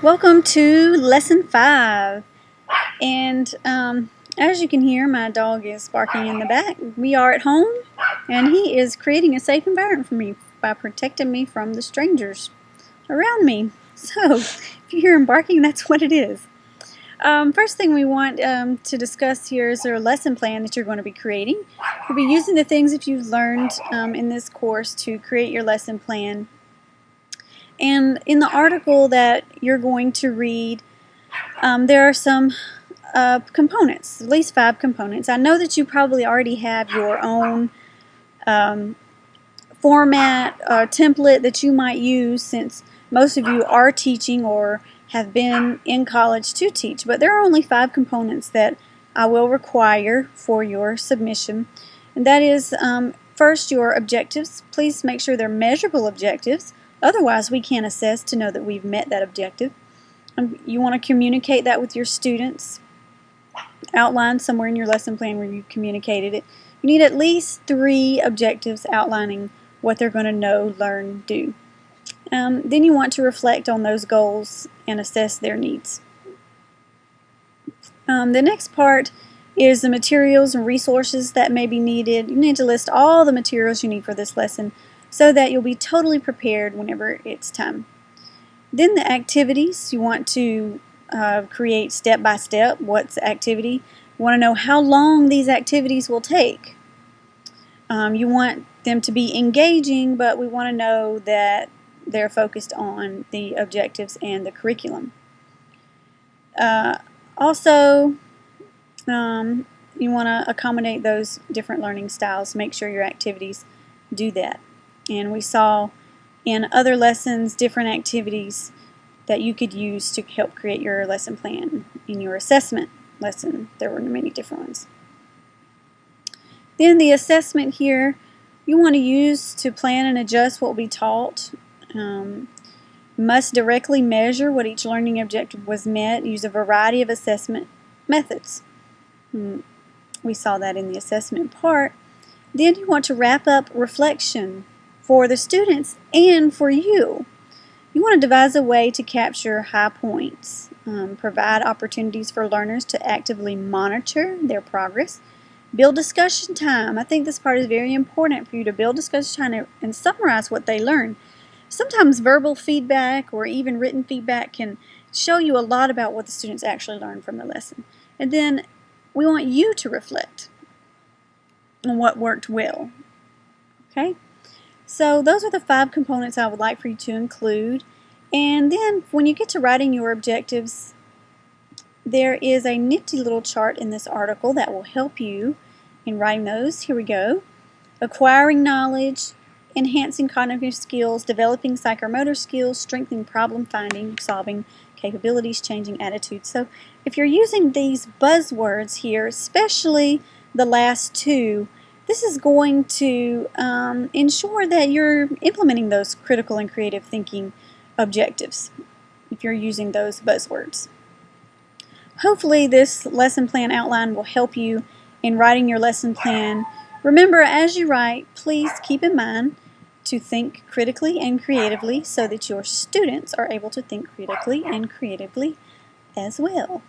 Welcome to Lesson 5. And as you can hear, my dog is barking in the back. We are at home, and he is creating a safe environment for me by protecting me from the strangers around me. So, if you hear him barking, that's what it is. First thing we want to discuss here is our lesson plan that you're going to be creating. You'll be using the things that you've learned in this course to create your lesson plan. And in the article that you're going to read, there are some components, at least 5 components. I know that you probably already have your own format template that you might use, since most of you are teaching or have been in college to teach, but there are only 5 components that I will require for your submission. And that is, first, your objectives. Please make sure they're measurable objectives. Otherwise, we can't assess to know that we've met that objective. You want to communicate that with your students. Outline somewhere in your lesson plan where you've communicated it. You need at least 3 objectives outlining what they're going to know, learn, do. Then you want to reflect on those goals and assess their needs. The next part is the materials and resources that may be needed. You need to list all the materials you need for this lesson, so that you'll be totally prepared whenever it's time. Then the activities, you want to create step by step. What's the activity? You want to know how long these activities will take. You want them to be engaging, but we want to know that they're focused on the objectives and the curriculum. Also, you want to accommodate those different learning styles. Make sure your activities do that. And we saw in other lessons different activities that you could use to help create your lesson plan. In your assessment lesson, there were many different ones. Then the assessment here, you want to use to plan and adjust what will be taught. Must directly measure what each learning objective was met. Use a variety of assessment methods. We saw that in the assessment part. Then you want to wrap up reflection for the students and for you. You want to devise a way to capture high points, provide opportunities for learners to actively monitor their progress, build discussion time. I think this part is very important for you to build discussion time and summarize what they learn. Sometimes verbal feedback or even written feedback can show you a lot about what the students actually learned from the lesson. And then we want you to reflect on what worked well. Okay? So those are the 5 components I would like for you to include. And then when you get to writing your objectives, there is a nifty little chart in this article that will help you in writing those. Here we go. Acquiring knowledge, enhancing cognitive skills, developing psychomotor skills, strengthening problem finding, solving capabilities, changing attitudes. So if you're using these buzzwords here, especially the last 2, this is going to ensure that you're implementing those critical and creative thinking objectives if you're using those buzzwords. Hopefully this lesson plan outline will help you in writing your lesson plan. Remember, as you write, please keep in mind to think critically and creatively so that your students are able to think critically and creatively as well.